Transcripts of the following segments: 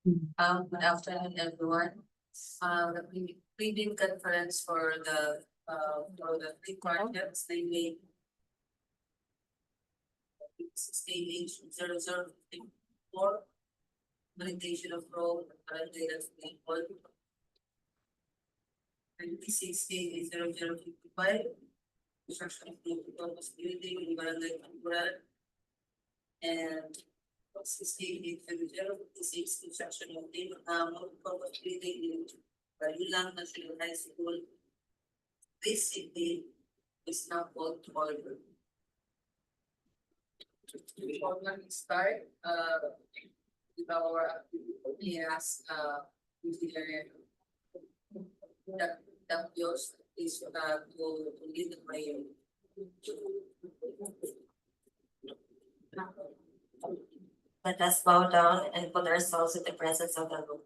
Good afternoon, everyone. The pre-bid conference for the three projects, they made 16H0054, validation of road, data 26H0055, construction of the purpose building, environment, and 16H0056, construction of the purpose building in Barilang National High School. This city is now called to order. Before we start, with our activity, yes, engineer, that yours is to lead the prayer. Let us bow down and put ourselves in the presence of the Lord.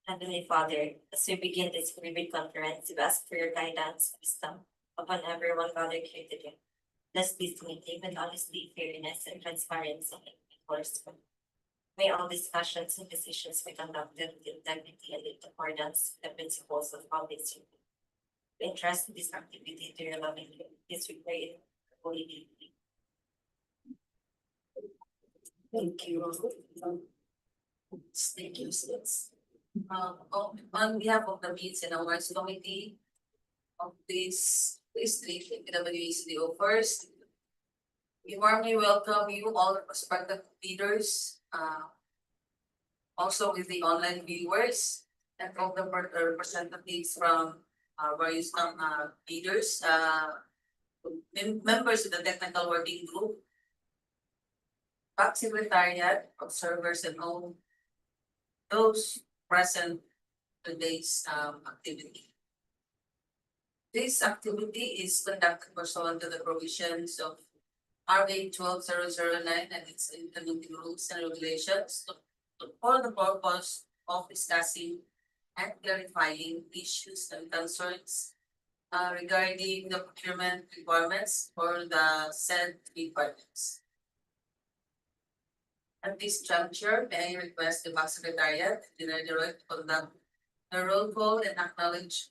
Heavenly Father, as we begin this pre-bid conference, we ask for your guidance, wisdom upon everyone gathered here today. Bless this meeting with honesty, fairness, and transparency in enforcement. May all discussions and decisions be conducted with integrity and in accordance with the principles of public service. We entrust this activity to your loving care. This we pray in holy name. Thank you. Thank you, sis. On behalf of the Meets and Awards Committee of this district, DPWH first, we warmly welcome you all prospective leaders, also with the online viewers and all the representatives from various leaders, members of the technical working group, back secretariat, observers, and all those present today's activity. This activity is conducted pursuant to the provisions of RA 12009 and its implementing rules and regulations for the purpose of discussing and clarifying issues and concerns regarding the procurement requirements for the said three projects. At this juncture, may I request the back secretariat, Engineer Deroy, to conduct the roll call and acknowledge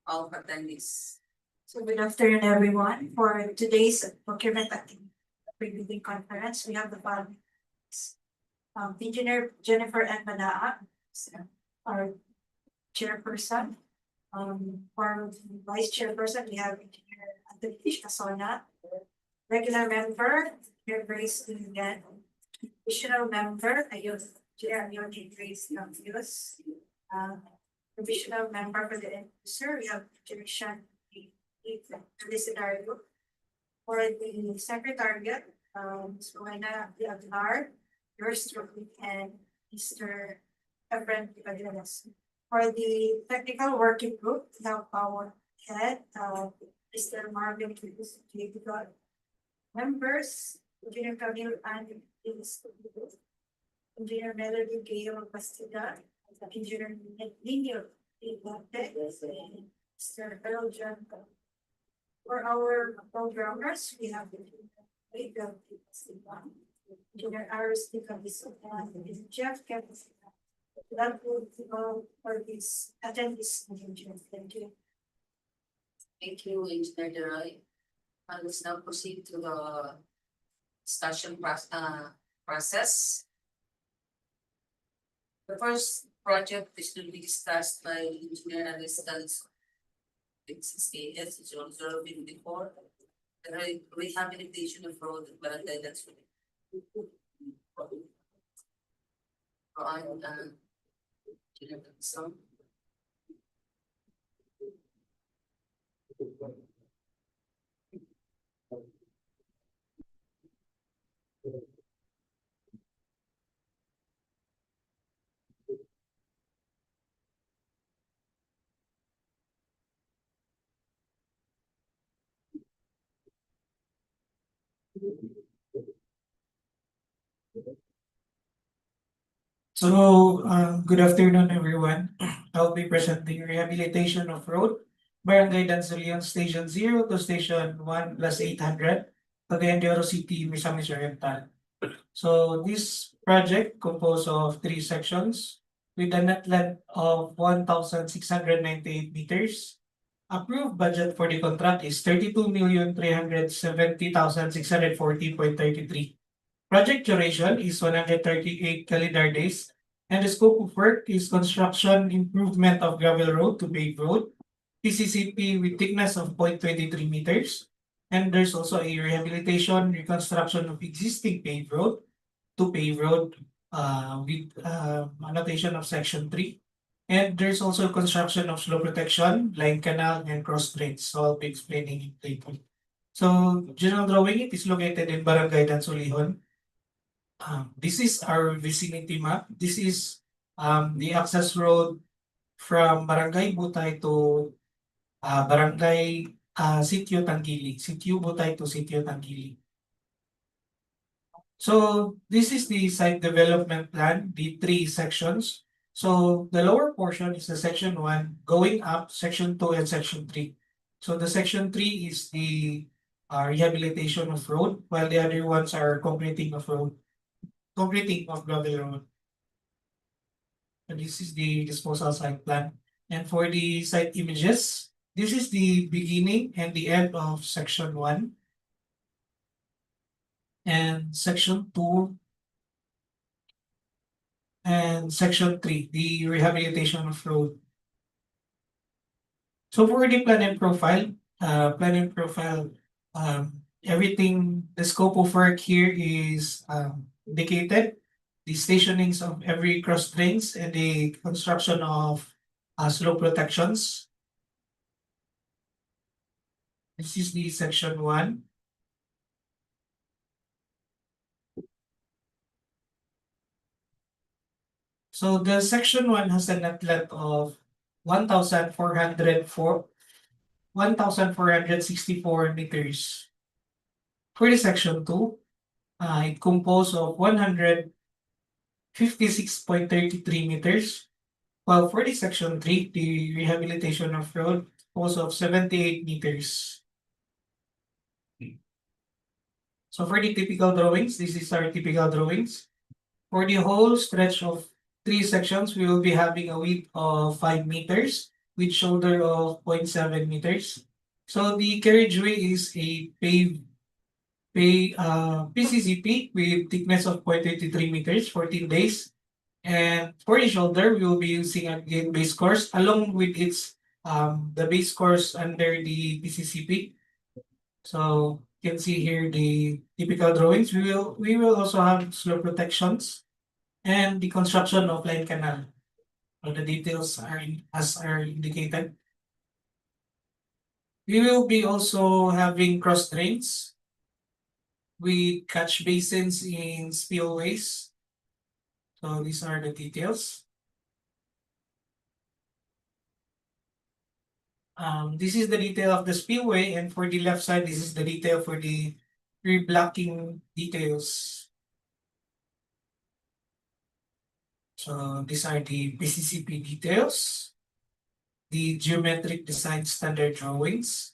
all attendees. So good afternoon, everyone. For today's procurement pre-bidding conference, we have the following. Engineer Jennifer N. Manaa, our chairperson. For vice chairperson, we have Engineer Anthony Casona. Regular member, Engineer Grace Lugan. Additional member, Engineer Grace Lugan. Provisional member for the end user, we have Direction Listenario. For the secretariat, Ms. Buena Diagnar, yours truly, and Mr. Efren Ibadelas. For the technical working group, we have our head, Mr. Marvin Cruz, members, Engineer Camille and Engineer Melody Gayo Bastida, Engineer Nino Mr. Earl John. For our programmers, we have Engineer Aris and Jeff Kevin. That would for this attendees. Thank you. Thank you, Engineer Deroy. Let's now proceed to the discussion process. The first project is to be discussed by Engineer Aris. It's 054. The rehabilitation of road and barangay that's Good afternoon, everyone. I'll be presenting rehabilitation of road, Barangay Dansolian Station 0 to Station 1 + 800, Cagayan de Oro City, Misamis Oriental. So this project composed of 3 sections with a net length of 1,698 meters. Approved budget for the contract is 32,370,640.33. Project duration is 138 calendar days, and the scope of work is construction improvement of gravel road to paved road, PCCP with thickness of 0.23 meters, and there's also a rehabilitation reconstruction of existing paved road to paved road with annotation of section 3. And there's also construction of slope protection, line canal, and cross drains. So I'll be explaining it later. So general drawing, it is located in Barangay Dansulihon. This is our vicinity map. This is the access road from Barangay Butay to Barangay Sitio Tangili. Sitio Butay to Sitio Tangili. So this is the site development plan, the 3 sections. So the lower portion is the section 1, going up section 2 and section 3. So the section 3 is the rehabilitation of road, while the other ones are completing of gravel road. And this is the disposal site plan. And for the site images, this is the beginning and the end of section 1. And section 2 and section 3, the rehabilitation of road. So for the plan and profile, everything, the scope of work here is indicated. The stationings of every cross drains and the construction of slope protections. This is the section 1. So the section 1 has a net length of 1,464 meters. For the section 2, it composed of 156.33 meters. While for the section 3, the rehabilitation of road composed of 78 meters. So for the typical drawings, this is our typical drawings. For the whole stretch of 3 sections, we will be having a width of 5 meters with shoulder of 0.7 meters. So the carriageway is a PCCP with thickness of 0.83 meters, 14 days. And for the shoulder, we will be using a gate base course along with its the base course under the PCCP. So you can see here the typical drawings. We will also have slope protections and the construction of line canal. So the details are as are indicated. We will be also having cross drains with catch basins in spillways. So these are the details. This is the detail of the spillway, and for the left side, this is the detail for the reblocking details. So these are the PCCP details, the geometric design standard drawings.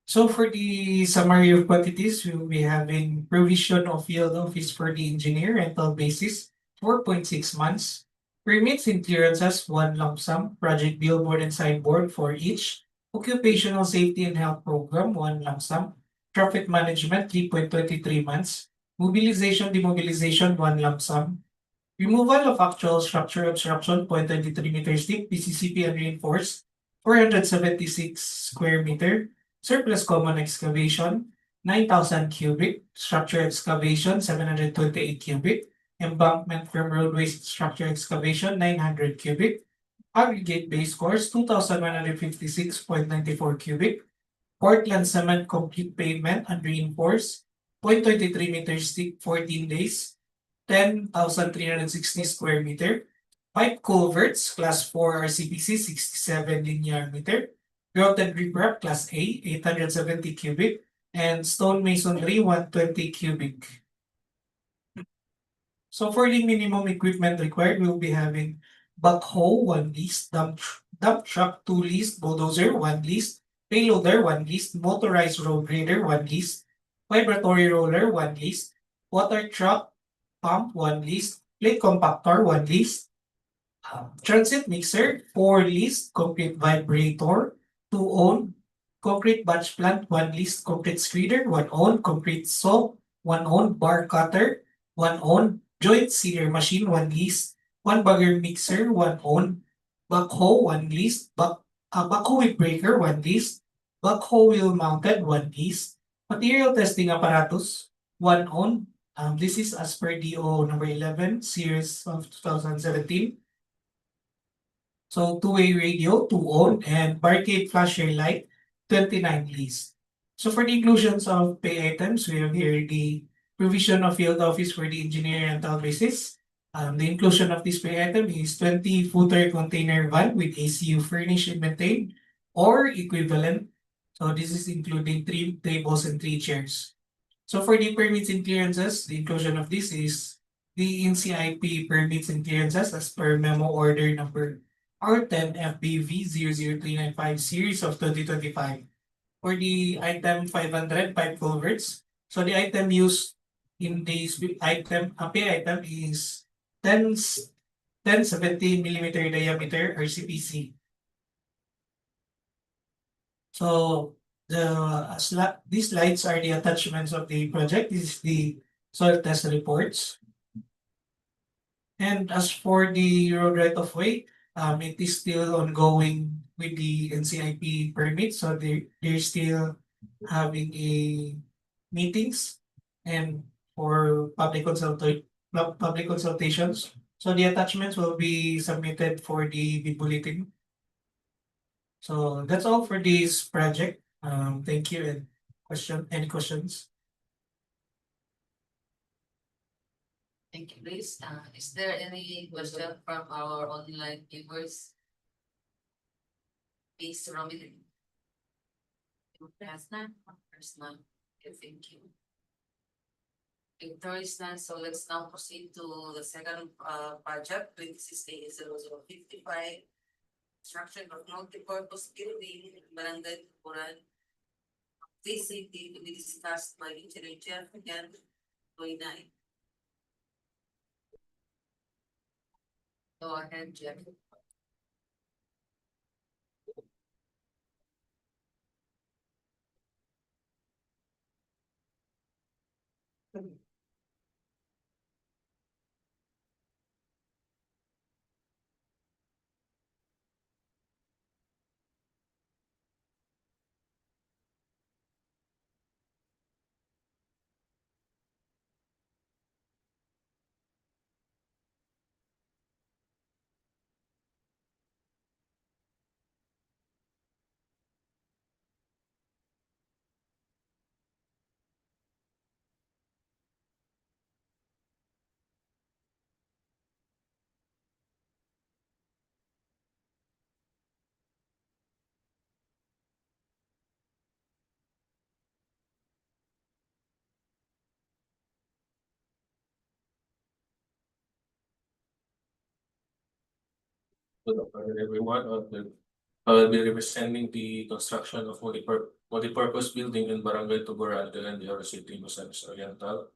So for the summary of quantities, we will be having provision of field office for the engineer rental basis, 4.6 months. Permits and clearances, 1 lump sum. Project billboard and signboard for each. Occupational safety and health program, 1 lump sum. Traffic management, 3.23 months. Mobilization, demobilization, 1 lump sum. Removal of actual structure obstruction, 0.23 meters deep, PCCP unreinforced, 476 square meter. Surplus common excavation, 9,000 cubic. Structure excavation, 728 cubic. Embankment from roadways structure excavation, 900 cubic. Aggregate base course, 2,156.94 cubic. Portland cement complete pavement unreinforced, 0.23 meters thick, 14 days. 10,360 square meter. Pipe culverts, class 4 RCPC, 67 linear meter. Grouted riprap, class A, 870 cubic. And stone masonry, 120 cubic. So for the minimum equipment required, we'll be having backhoe, 1 piece, dump truck 2 leased, bulldozer 1 leased, payloader 1 leased, motorized road grader 1 leased, vibratory roller 1 leased, water truck pump 1 leased, plate compactor 1 leased, transit mixer 4 leased, concrete vibrator 2 owned, concrete batch plant 1 leased, concrete screeder 1 owned, concrete saw 1 owned, bar cutter 1 owned, joint sealer machine 1 leased, 1 bagger mixer 1 owned, backhoe 1 leased, backhoe with breaker 1 leased, backhoe wheel mounted 1 leased, material testing apparatus 1 owned. This is as per DO number 11 series of 2017. So two-way radio, 2 owned, and barricade flasher light, 29 leased. So for the inclusions of pay items, we have here the provision of field office for the engineer rental basis. The inclusion of this pay item is 20-footer container van with ACU furnished and maintained or equivalent. So this is including 3 tables and 3 chairs. So for the permits and clearances, the inclusion of this is the NCIP permits and clearances as per memo order number R10 FBV 00395 series of 2025. For the item 500 pipe culverts, so the item used in this item, pay item is 10-17 millimeter diameter RCPC. So these slides are the attachments of the project. This is the soil test reports. And as for the road right of way, it is still ongoing with the NCIP permit. So they're still having a meetings and for public consultations. So the attachments will be submitted for the bid bulletin. So that's all for this project. Thank you. And any questions? Thank you, Liz. Is there any question from our online viewers? Please, Robin. There's none. There's none. Okay, thank you. If there is none, so let's now proceed to the second project, 26A0055. Construction of multi-purpose building, Barangay Tukuran. TCT to be discussed by Engineer Jeff again, 29. Go ahead, Jeff. Good afternoon, everyone. I will be representing the construction of multi-purpose building in Barangay Tuguran, Cagayan de Oro City, Misamis Oriental.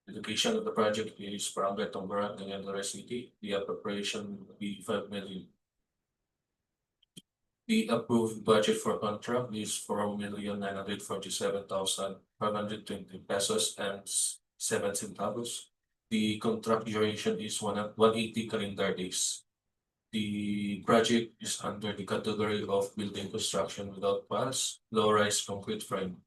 The location of the project is Barangay Tuguran, Cagayan de Oro City. The appropriation will be 5 million. The approved budget for contract is 4,947,520 pesos and 7 centavos. The contract duration is 180 calendar days. The project is under the category of building construction without pass, low-rise concrete frame.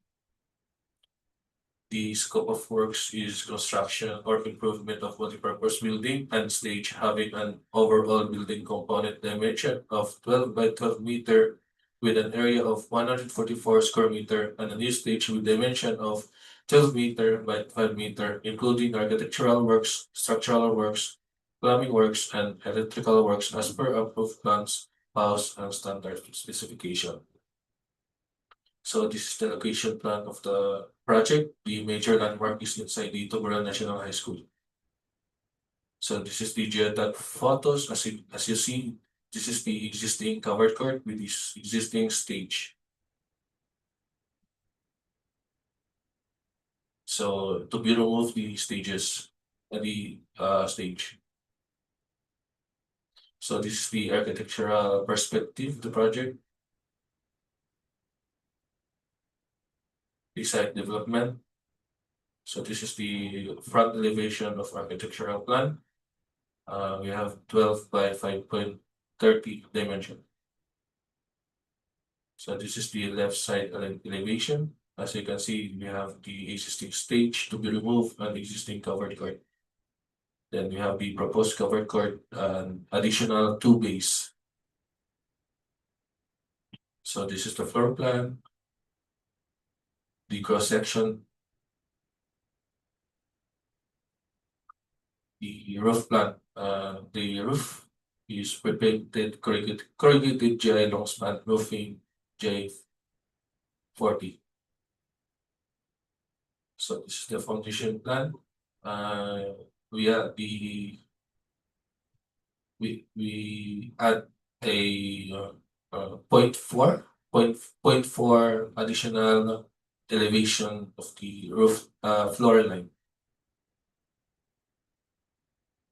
The scope of works is construction or improvement of multipurpose building and stage having an overall building component dimension of 12 by 12 meter with an area of 144 square meter and a new stage with dimension of 12 meter by 12 meter, including architectural works, structural works, plumbing works, and electrical works as per approved plans, PAUs, and standard specification. So this is the location plan of the project. The major landmark is inside the Tuguran National High School. So this is the geodat photos. As you see, This is the existing covered court with this existing stage. So to be removed the stages, the stage. So this is the architectural perspective of the project. The site development. So this is the front elevation of architectural plan. We have 12 by 5.30 dimension. So this is the left side elevation. As you can see, we have the existing stage to be removed and the existing covered court. Then we have the proposed covered court and additional 2 bays. So this is the floor plan, the cross section, the roof plan. The roof is prepainted corrugated GI long span roofing J40. So this is the foundation plan. We add we add a 0.4 additional elevation of the roof floor line.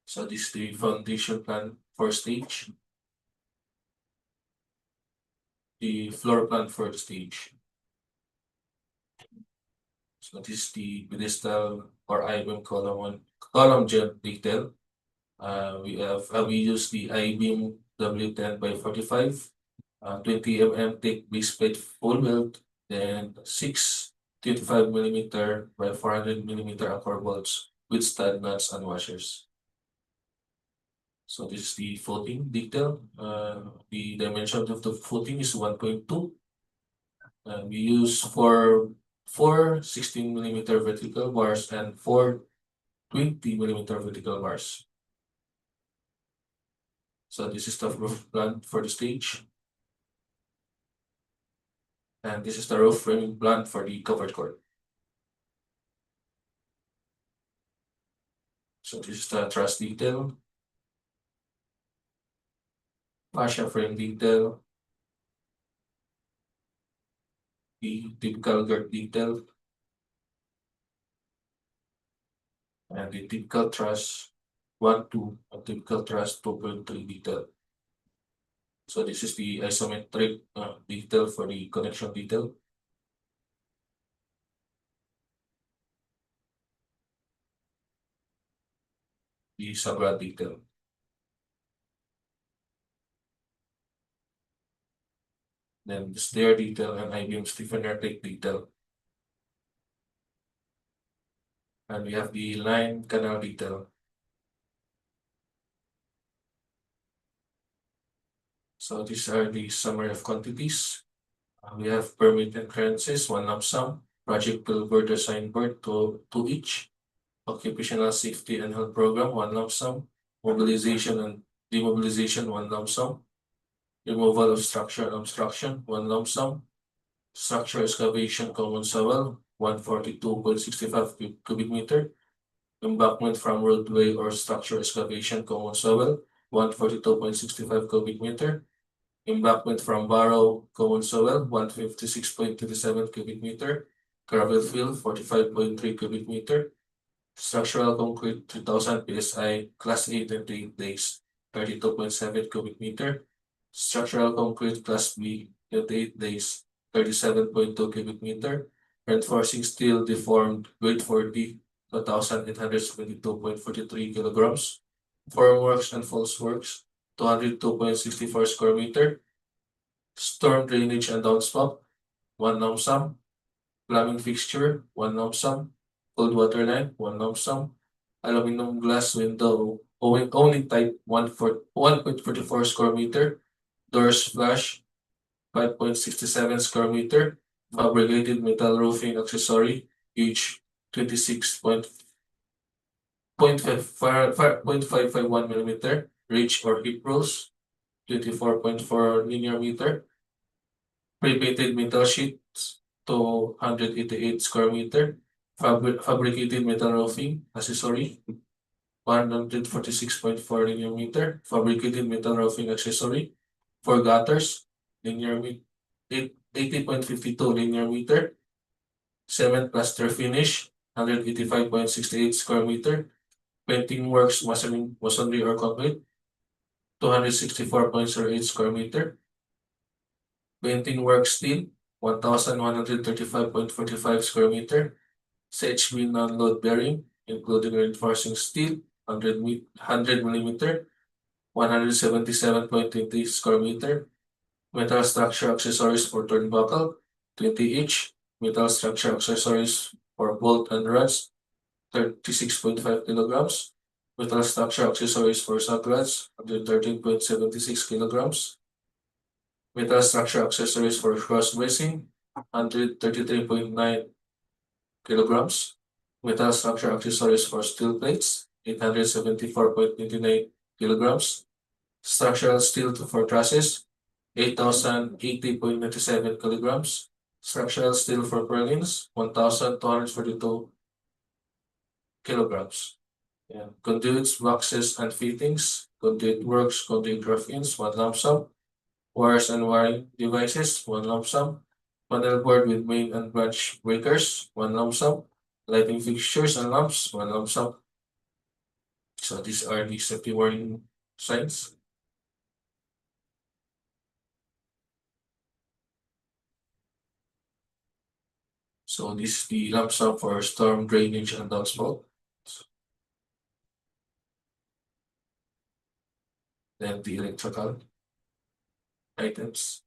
So this is the foundation plan for stage. The floor plan for the stage. So this is the pedestal or I-beam column jet detail. We use the I-beam W10 by 45, 20 mm thick base plate full weld, then 6 25 mm by 400 mm anchor bolts with stud nuts and washers. So this is the footing detail. The dimension of the footing is 1.2. We use four 16 mm vertical bars and 4 20 mm vertical bars. So this is the roof plan for the stage. And this is the roof framing plan for the covered court. So this is the truss detail, fascia frame detail, the typical girth detail, and the typical truss 1-2 and typical truss 2.3 detail. So this is the isometric detail for the connection detail. The subrad detail. Then the stair detail and I-beam stiffener tape detail. And we have the line canal detail. So these are the summary of quantities. We have permit and clearances, 1 lump sum, project billboard or signboard to each, occupational safety and health program, 1 lump sum, mobilization and demobilization, 1 lump sum, removal of structure and obstruction, 1 lump sum, structure excavation common soil, 142.65 cubic meter, embankment from roadway or structure excavation common soil, 142.65 cubic meter, embankment from barrow common soil, 156.37 cubic meter, gravel fill, 45.3 cubic meter, structural concrete, 3000 psi, class A 28 days, 32.7 cubic meter, structural concrete, class B 28 days, 37.2 cubic meter, reinforcing steel deformed, grade 40, 2,872.43 kilograms, formworks and false works, 202.64 square meter, storm drainage and downspout, 1 lump sum, plumbing fixture, 1 lump sum, cold water line, 1 lump sum, aluminum glass window, only type 1.44 square meter, doors flash, 5.67 square meter, fabricated metal roofing accessory, each 26.551 millimeter, ridge or hip rolls, 24.4 linear meter, pre-painted metal sheets, 288 square meter, fabricated metal roofing accessory, 146.4 linear meter. Fabricated metal roofing accessory. 4 gutters, linear 80.52 linear meter. Cement plaster finish, 185.68 square meter. Painting works, masonry or concrete, 264.08 square meter. Painting work steel, 1,135.45 square meter. CHB non-load bearing, including reinforcing steel, 100 millimeter, 177.20 square meter. Metal structure accessories for turnbuckle, 20 each. Metal structure accessories for bolt and rods, 36.5 kilograms. Metal structure accessories for sock rods, 113.76 kilograms. Metal structure accessories for cross bracing, 133.9 kilograms. Metal structure accessories for steel plates, 874.29 kilograms. Structural steel for trusses, 8,080.97 kilograms. Structural steel for purlins, 1,242 kilograms. Yeah. Conduits, boxes, and fittings, conduit works, conduit rough-ins, 1 lump sum. Wires and wiring devices, 1 lump sum. Panel board with main and branch breakers, 1 lump sum. Lighting fixtures and lamps, 1 lump sum. So these are the safety warning signs. So this is the lump sum for storm drainage and downspout. Then the electrical items.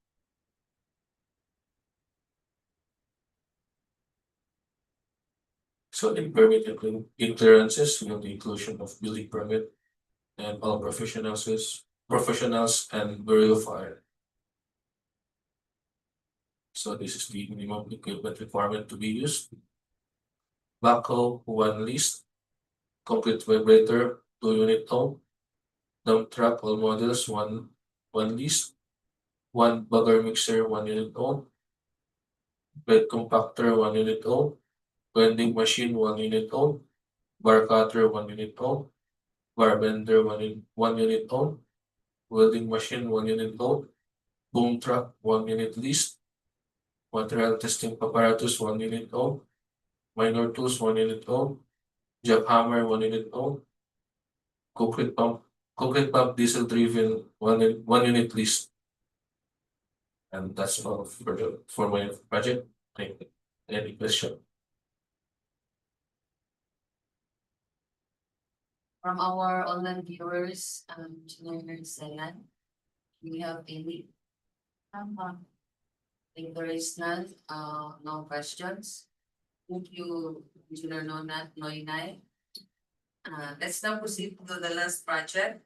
So in permit in clearances, we have the inclusion of building permit and all professionals and burial fire. So this is the minimum equipment requirement to be used. Backhoe, 1 list. Concrete vibrator, 2 unit own. Dump truck, all models, one list. 1 bagger mixer, 1 unit own. Bed compactor, 1 unit own. Vending machine, 1 unit own. Bar cutter, 1 unit own. Bar bender, 1 unit own. Welding machine, 1 unit own. Boom truck, 1 unit leased. Material testing apparatus, 1 unit own. Minor tools, 1 unit own. Jackhammer, 1 unit own. Concrete pump diesel driven, 1 unit leased. And that's all for my project. Thank you. Any question? From our online viewers, Engineer Zenan, we have any? If there is none, no questions. Thank you, Engineer Noynay. Let's now proceed to the last project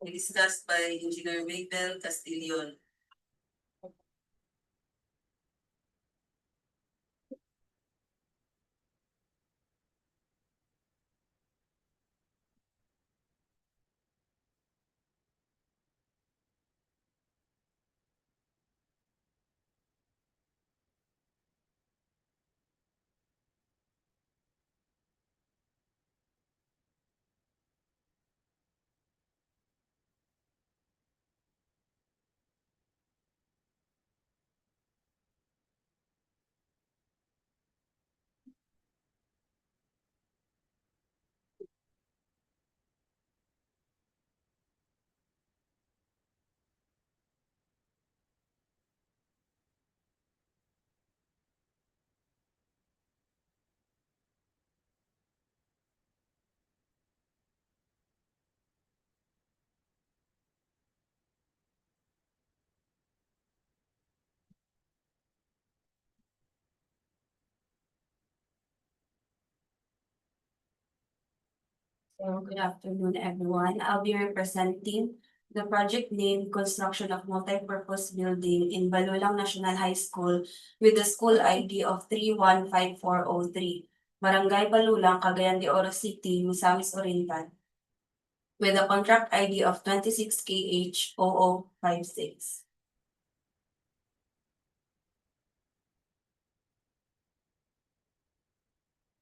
discussed by Engineer Miguel Castillon. So good afternoon, everyone. I'll be representing the project named Construction of Multipurpose Building in Balulang National High School with the school ID of 315403, Barangay Balulang, Cagayan de Oro City, Misamis Oriental, with a contract ID of 26KH0056.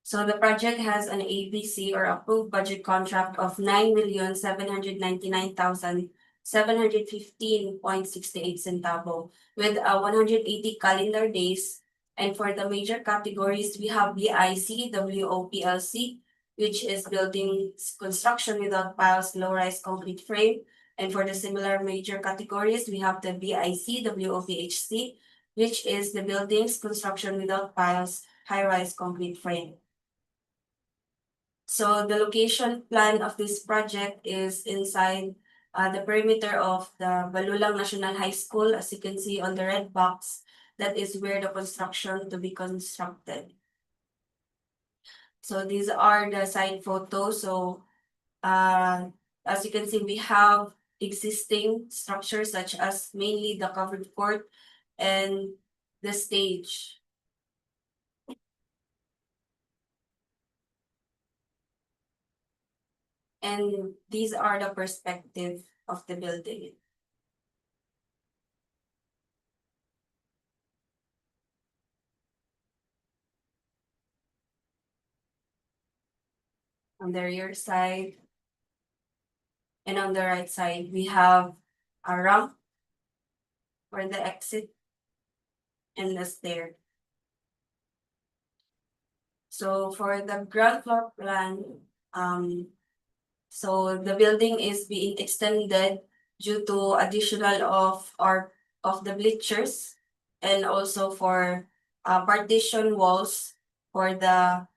So the project has an ABC or approved budget contract of 9,799,715.68 centavo with 180 calendar days. And for the major categories, we have BIC, WOPLC, which is building construction without piles, low-rise concrete frame. And for the similar major categories, we have the BIC, WOPHC, which is the buildings construction without piles, high-rise concrete frame. So the location plan of this project is inside the perimeter of the Balulang National High School, as you can see on the red box. That is where the construction to be constructed. So these are the side photos. So as you can see, we have existing structures such as mainly the covered court and the stage. And these are the perspective of the building. On the rear side and on the right side, we have a ramp for the exit and the stair. So for the ground floor plan, so the building is being extended due to additional of the bleachers and also for partition walls for the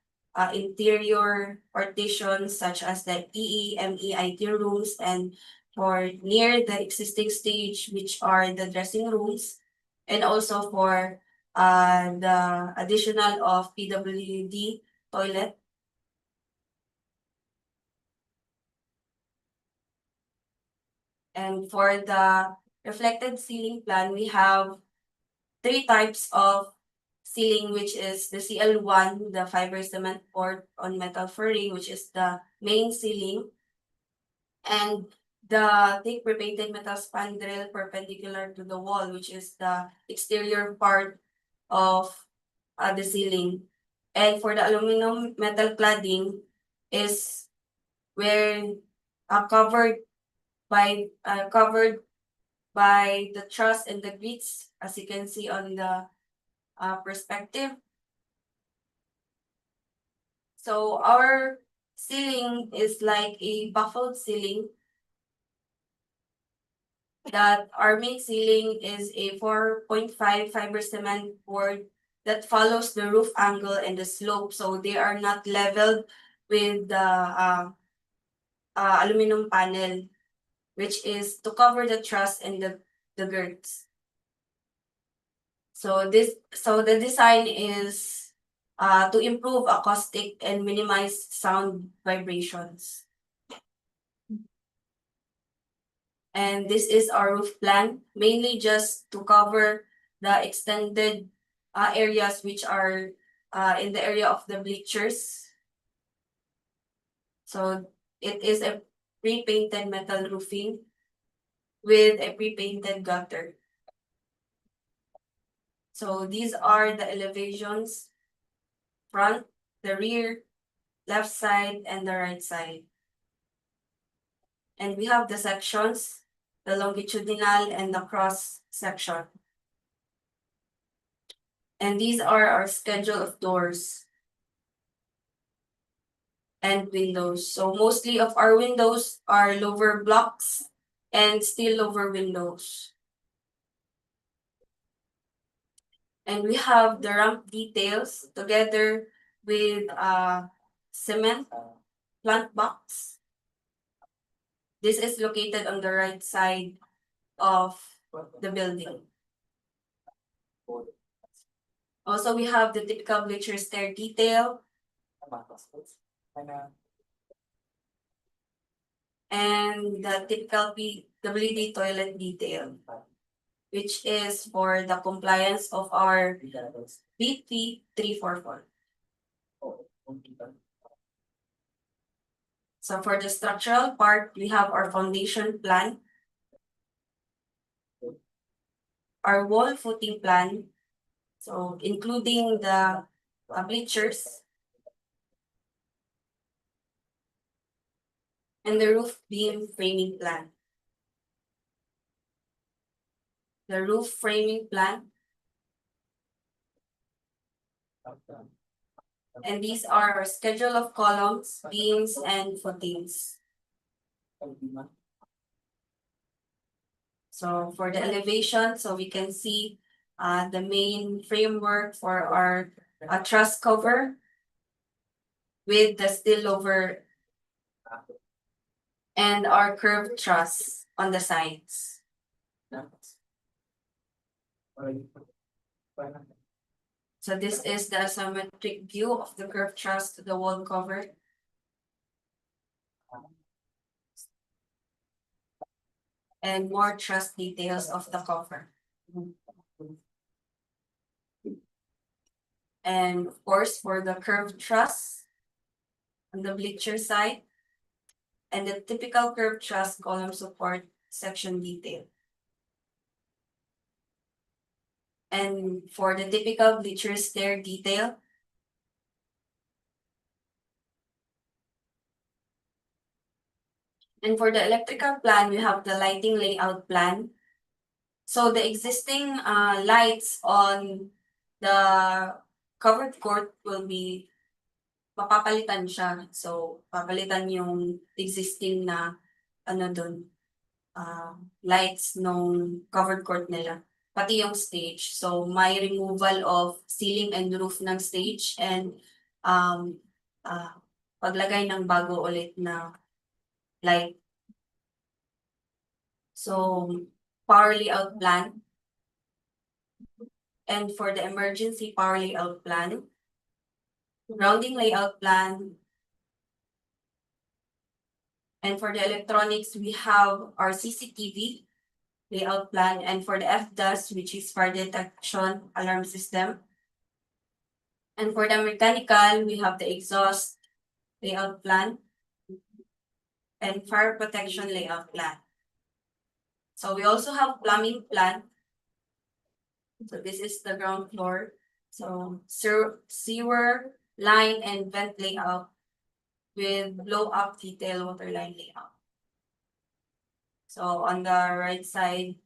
interior partitions such as the MEIT rooms and for near the existing stage, which are the dressing rooms, and also for the additional of PWD toilet. And for the reflected ceiling plan, we have three types of ceiling, which is the CL1, the fiber cement poured on metal furring, which is the main ceiling, and the thick prepainted metal spandrel perpendicular to the wall, which is the exterior part of the ceiling. And for the aluminum metal cladding is where covered by the truss and the grits, as you can see on the perspective. So our ceiling is like a baffled ceiling. That our main ceiling is a 4.5 fiber cement board that follows the roof angle and the slope, so they are not leveled with the aluminum panel, which is to cover the truss and the girts. So the design is to improve acoustic and minimize sound vibrations. And this is our roof plan, mainly just to cover the extended areas which are in the area of the bleachers. So it is a pre-painted metal roofing with a pre-painted gutter. So these are the elevations: front, the rear, left side, and the right side. And we have the sections, the longitudinal and the cross section. And these are our schedule of doors and windows. So mostly of our windows are lower blocks and still lower windows. And we have the ramp details together with cement plant box. This is located on the right side of the building. Also, we have the typical bleacher stair detail and the typical PWD toilet detail, which is for the compliance of our BP 344. So for the structural part, we have our foundation plan, our wall footing plan, so including the bleachers, and the roof beam framing plan. The roof framing plan. And these are our schedule of columns, beams, and footings. So for the elevation, so we can see the main framework for our truss cover with the spillover and our curved truss on the sides. So this is the isometric view of the curved truss to the wall cover. And more truss details of the cover. And of course, for the curved truss on the bleacher side, and the typical curved truss column support section detail. And for the typical bleacher stair detail, and for the electrical plan, we have the lighting layout plan. So the existing lights on the covered court will be mapapalitan siya. So papalitan yung existing na lights nung covered court nila. Pati yung stage. So may removal of ceiling and roof ng stage and paglagay ng bago ulit na light. So power layout plan. And for the emergency power layout plan, grounding layout plan. And for the electronics, we have our CCTV layout plan, and for the FDAS, which is fire detection alarm system. And for the mechanical, we have the exhaust layout plan and fire protection layout plan. So we also have plumbing plan. So this is the ground floor. So sewer line and vent layout with blow up detail water line layout. So on the right side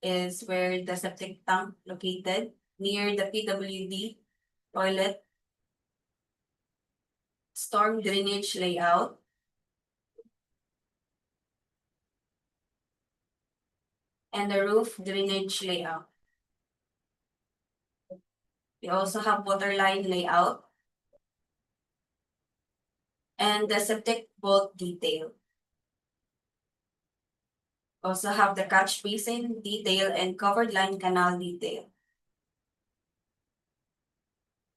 is where the septic tank located near the PWD toilet. Storm drainage layout. And the roof drainage layout. We also have water line layout. And the septic vault detail. Also have the catch basin detail and covered line canal detail.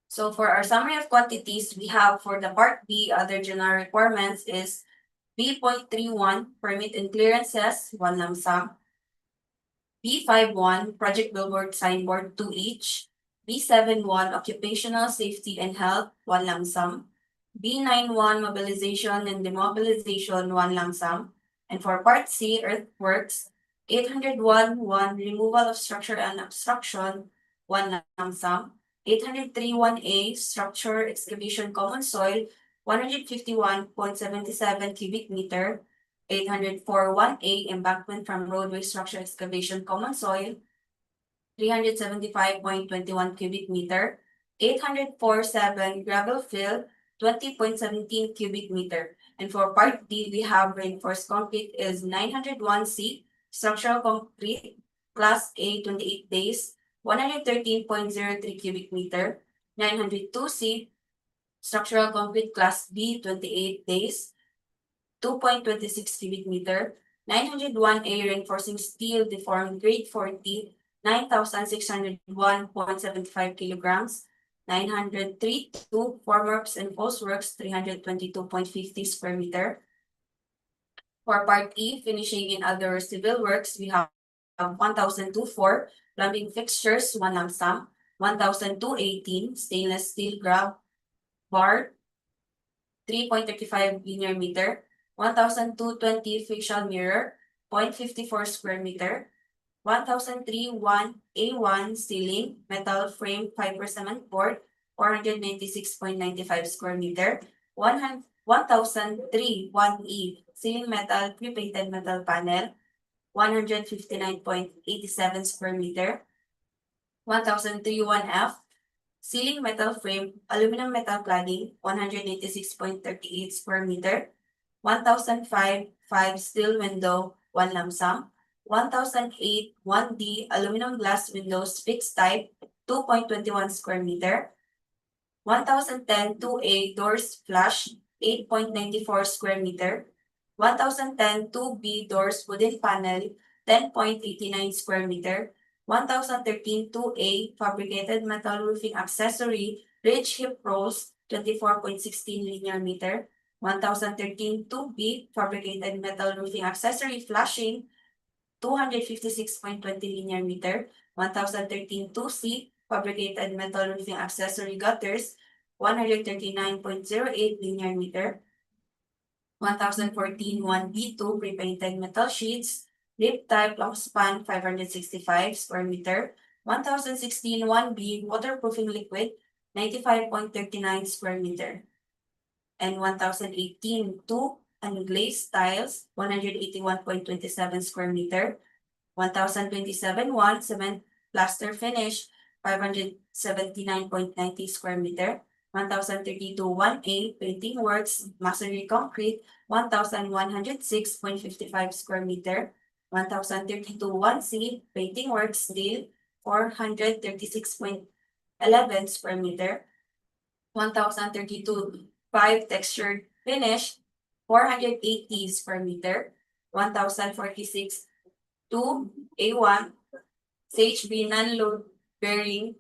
So for our summary of quantities, we have for the part B, other general requirements is B.31 permit and clearances, 1 lump sum. B.51 project billboard signboard, 2 each. B.71 occupational safety and health, 1 lump sum. B.91 mobilization and demobilization, 1 lump sum. And for part C, earthworks, 801 removal of structure and obstruction, 1 lump sum. 803.1A structure excavation common soil, 151.77 cubic meter. 804.1A embankment from roadway structure excavation common soil, 375.21 cubic meter. 804.7 gravel fill, 20.17 cubic meter. And for part D, we have reinforced concrete is 901C structural concrete class A 28 days, 113.03 cubic meter. 902C structural concrete class B 28 days, 2.26 cubic meter. 901A reinforcing steel deformed grade 40, 9,601.75 kilograms. 903.2 formworks and postworks, 322.50 square meter. For part E, finishing in other civil works, we have 1,024 plumbing fixtures, 1 lump sum. 1,218 stainless steel grab bar, 3.35 linear meter. 1,220 facial mirror, 0.54 square meter. 1,003.1A1 ceiling metal frame fiber cement board, 496.95 square meter. 1,003.1E ceiling metal pre-painted metal panel, 159.87 square meter. 1031F, ceiling metal frame, aluminum metal cladding, 186.38 square meter. 1005 steel window, 1 lump sum. 1008 1D aluminum glass windows fixed type, 2.21 square meter. 1010 2A doors flush, 8.94 square meter. 1010 2B doors wooden panel, 10.89 square meter. 1013 2A fabricated metal roofing accessory, ridge hip rolls, 24.16 linear meter. 1013 2B fabricated metal roofing accessory flashing, 256.20 linear meter. 1013 2C fabricated metal roofing accessory gutters, 139.08 linear meter. 1014 1B2 pre-painted metal sheets, lip type long span 565 square meter. 1016 1B waterproofing liquid, 95.39 square meter. And 1018 2 unglazed tiles, 181.27 square meter. 1027 1 cement plaster finish, 579.90 square meter. 1032 1A painting works masonry concrete, 1106.55 square meter. 1032 1C painting works steel, 436.11 square meter. 1032 5 textured finish, 480 square meter. 1046 2 A1 CHB non-load bearing,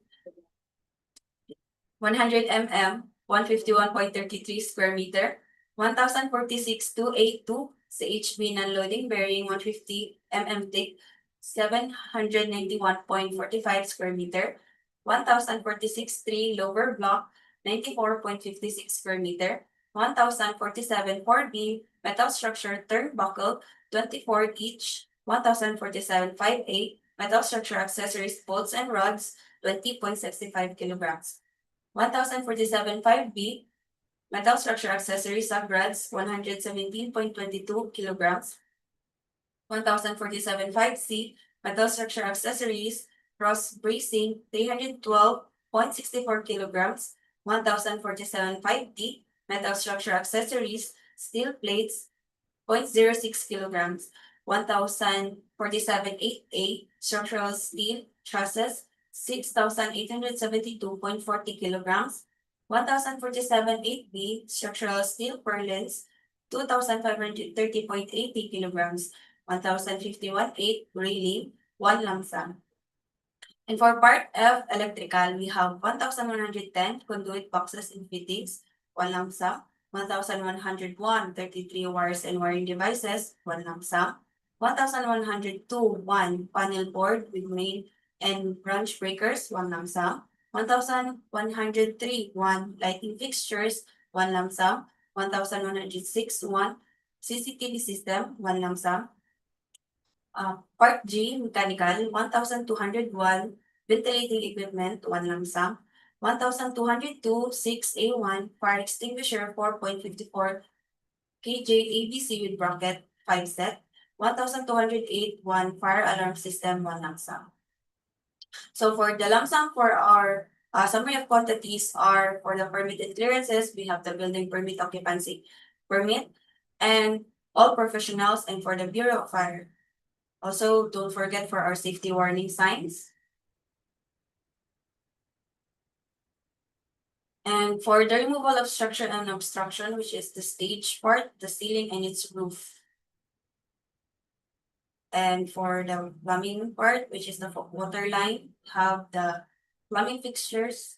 100 mm, 151.33 square meter. 1046 2A2 CHB non-loading bearing, 150 mm thick, 791.45 square meter. 1046 3 lower block, 94.56 square meter. 1047 4B metal structure turnbuckle, 24 each. 1047 5A metal structure accessories bolts and rods, 20.65 kilograms. 1047 5B metal structure accessories sub-rods, 117.22 kilograms. 1047 5C metal structure accessories cross bracing, 312.64 kilograms. 1047 5D metal structure accessories steel plates, 0.06 kilograms. 1047 8A structural steel trusses, 6,872.40 kilograms. 1047 8B structural steel purlins, 2,530.80 kilograms. 1051 8 railing, 1 lump sum. And for part F electrical, we have 1,110 conduit boxes and fittings, 1 lump sum. 1,101 33 wires and wiring devices, 1 lump sum. 1,102 1 panel board with main and branch breakers, 1 lump sum. 1,103 1 lighting fixtures, 1 lump sum. 1,106 1 CCTV system, 1 lump sum. Part G mechanical, 1,201 ventilating equipment, 1 lump sum. 1,202 6A1 fire extinguisher, 4.54 kJ ABC with bracket, 5 set. 1,208 1 fire alarm system, 1 lump sum. So for the lump sum for our summary of quantities are for the permitted clearances, we have the building permit occupancy permit and all professionals, and for the Bureau of Fire. Also, don't forget for our safety warning signs. And for the removal of structure and obstruction, which is the stage part, the ceiling and its roof. And for the plumbing part, which is the water line, have the plumbing fixtures,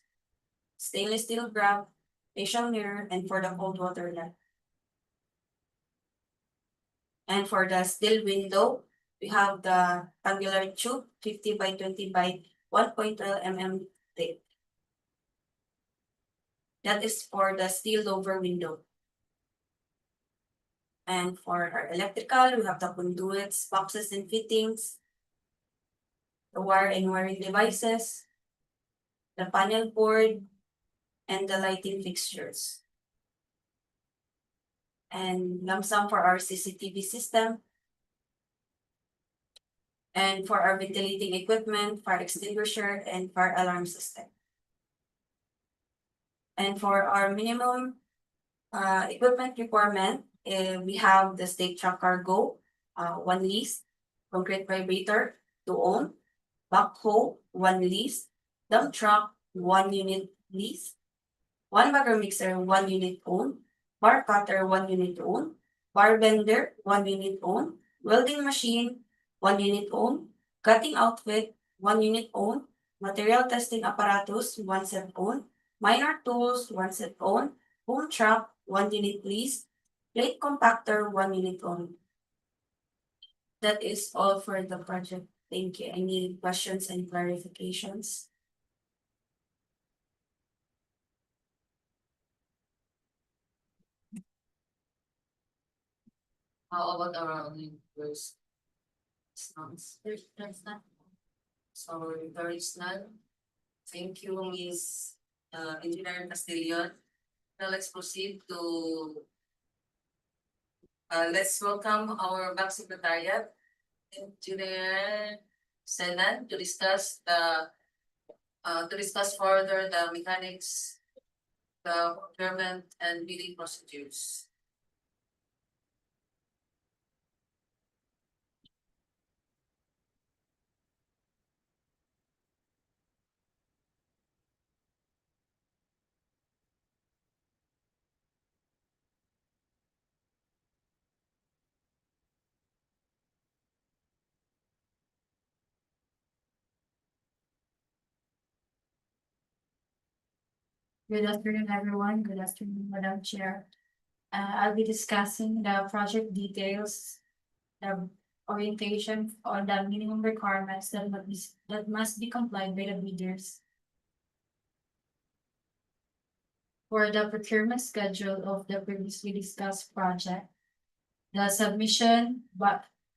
stainless steel grab, facial mirror, and for the cold water line. And for the steel window, we have the angular tube, 50 by 20 by 1.12 mm thick. That is for the steel lower window. And for our electrical, we have the conduits, boxes and fittings, the wire and wiring devices, the panel board, and the lighting fixtures. and lump sum for our CCTV system. And for our ventilating equipment, fire extinguisher, and fire alarm system. And for our minimum equipment requirement, we have the state truck cargo, one lease, concrete vibrator, to own, backhoe, one lease, dump truck, 1 unit lease, one bagger mixer, 1 unit own, bar cutter, 1 unit own, bar bender, 1 unit own, welding machine, 1 unit own, cutting outfit, 1 unit own, material testing apparatus, 1 set own, minor tools, 1 set own, boom truck, 1 unit lease, plate compactor, 1 unit own. That is all for the project. Thank you. Any questions and clarifications? How about our neighbors? Sounds. There's not. So there is none. Thank you, Ms. Engineer Castillo. Now let's proceed to let's welcome our back secretariat, Engineer Senan, to discuss further the mechanics, the procurement and bidding procedures. Good afternoon, everyone. Good afternoon, Madam Chair. I'll be discussing the project details, the orientation on the minimum requirements that must be complied by the bidders. For the procurement schedule of the previously discussed project, the submission,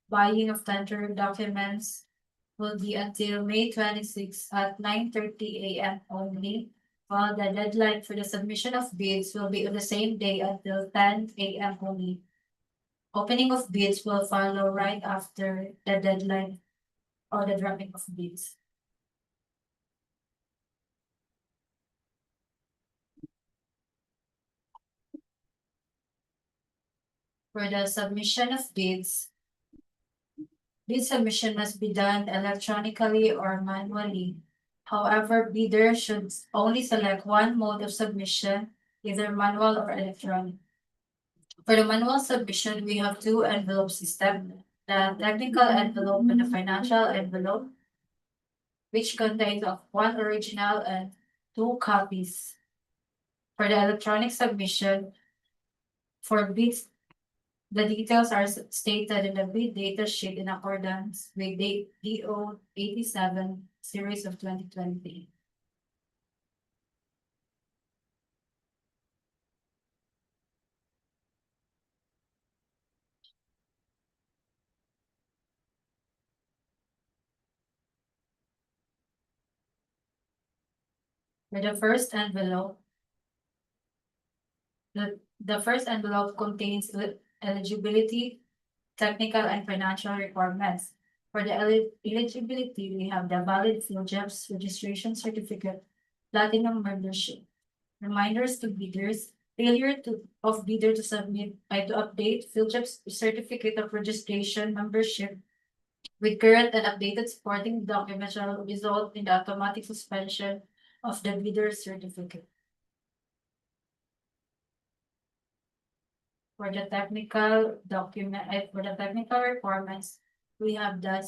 buying of tender documents will be until May 26 at 9:30 AM only, while the deadline for the submission of bids will be on the same day until 10 AM only. Opening of bids will follow right after the deadline or the dropping of bids. For the submission of bids, bid submission must be done electronically or manually. However, bidders should only select one mode of submission, either manual or electronic. For the manual submission, we have two envelope system, the technical envelope and the financial envelope, which contains of one original and two copies. For the electronic submission, for bids, the details are stated in the bid data sheet in accordance with DO 87 series of 2020. For the first envelope, the first envelope contains eligibility, technical and financial requirements. For the eligibility, we have the valid PhilJobs registration certificate, platinum membership. Reminders to bidders, failure of bidder to submit to update PhilJobs certificate of registration membership with current and updated supporting documents shall result in the automatic suspension of the bidder's certificate. For the technical requirements, we have the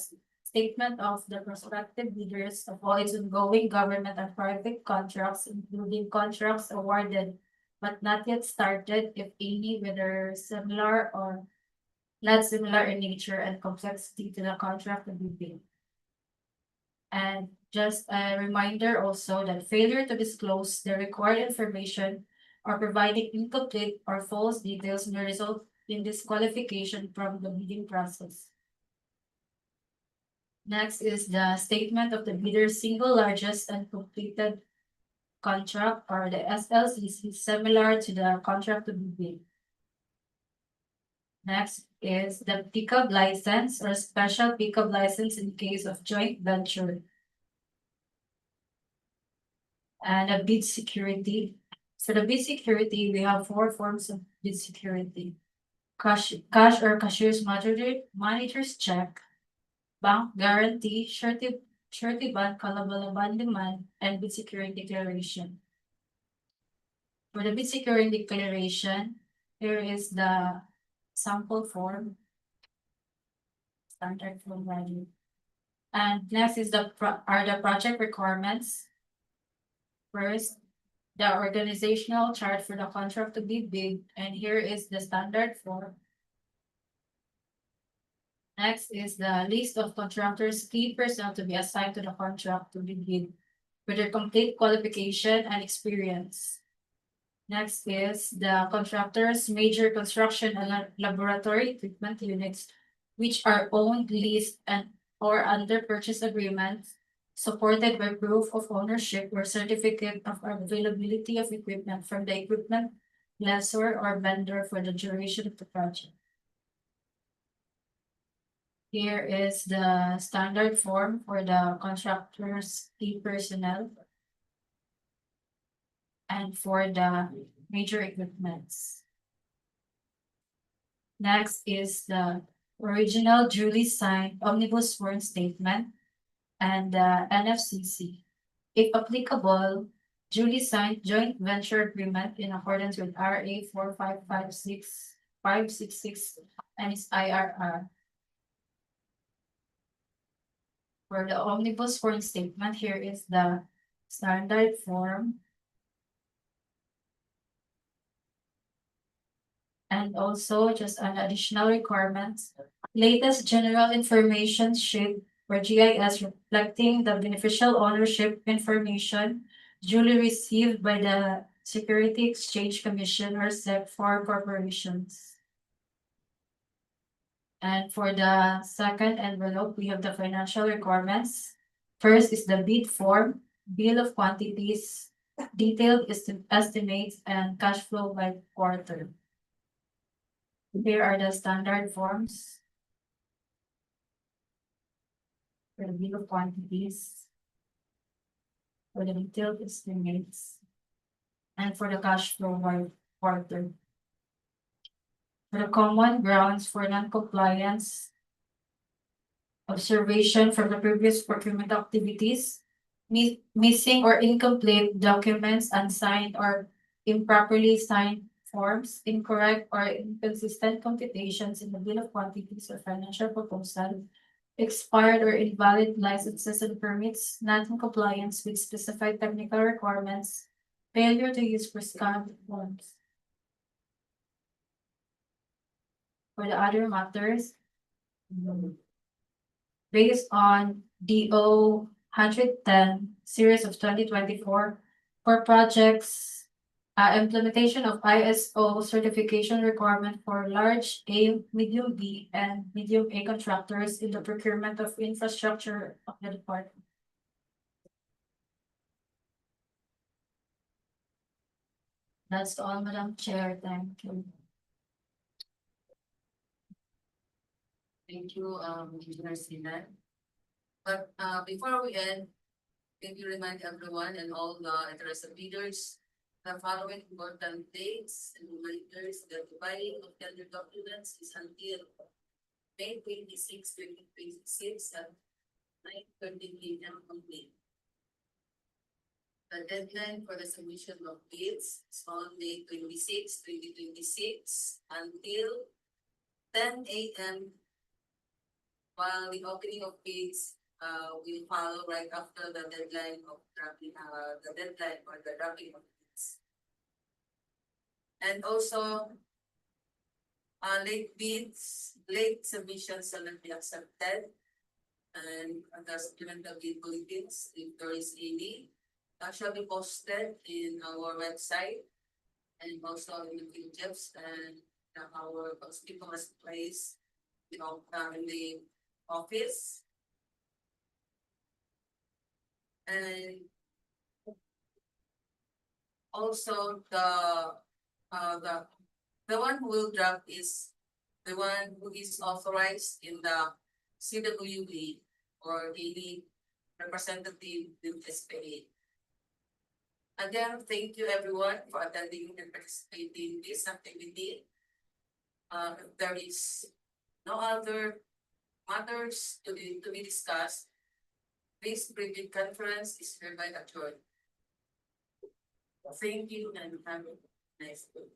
statement of the prospective bidders of all its ongoing government and private contracts, including contracts awarded but not yet started, if any, whether similar or not similar in nature and complexity to the contract to be bid. And just a reminder also that failure to disclose the required information or providing incomplete or false details may result in disqualification from the bidding process. Next is the statement of the bidder's single largest and completed contract, or the SLCC, similar to the contract to be bid. Next is the pickup license or special pickup license in case of joint venture. And a bid security. For the bid security, we have 4 forms of bid security. Cash or cashier's manager's check, bank guarantee, surety bond, callable bond demand, and bid security declaration. For the bid security declaration, here is the sample form. Standard form value. And next is the project requirements. First, the organizational chart for the contract to be bid, and here is the standard form. Next is the list of contractors, key personnel to be assigned to the contract to be bid with their complete qualification and experience. Next is the contractors' major construction and laboratory equipment units, which are owned, leased, and or under purchase agreements, supported by proof of ownership or certificate of availability of equipment from the equipment lessor or vendor for the duration of the project. Here is the standard form for the contractor's key personnel and for the major equipments. Next is the original duly signed omnibus sworn statement and the NFCC. If applicable, duly signed joint venture agreement in accordance with RA 4556566 and its IRR. For the omnibus sworn statement, here is the standard form. And also just an additional requirements, latest general information sheet for GIS reflecting the beneficial ownership information duly received by the Security Exchange Commission or SEC for corporations. And for the second envelope, we have the financial requirements. First is the bid form, bill of quantities, detailed estimates, and cash flow by quarter. Here are the standard forms. For the bill of quantities. For the detailed estimates. And for the cash flow by quarter. For the common grounds for non-compliance. Observation from the previous procurement activities. Missing or incomplete documents, unsigned or improperly signed forms, incorrect or inconsistent computations in the bill of quantities or financial proposal, expired or invalid licenses and permits, non-compliance with specified technical requirements, failure to use prescribed forms. For the other matters, based on DO 110 series of 2024 for projects. Implementation of ISO certification requirement for large A, medium B, and medium A contractors in the procurement of infrastructure of the department. That's all, Madam Chair. Thank you. Thank you, Engineer Sinan. But before we end, let me remind everyone and all the interested leaders the following important dates and reminders that the filing of tender documents is until May 26, 2026 at 9:30 p.m. complete. The deadline for the submission of bids is on May 26, 2026 until 10 a.m. While the opening of bids will follow right after the deadline of drafting the deadline for the drafting of bids. And also late submissions will not be accepted. And the supplemental bid bulletins, if there is any, shall be posted in our website and also in the PDFs and our conspicuous place, in the office. And also the one who will draft is the one who is authorized in the CWB or any representative with SPA. Again, thank you everyone for attending and participating in this activity. If there is no other matters to be discussed, this briefing conference is hereby adjourned. Thank you and have a nice day.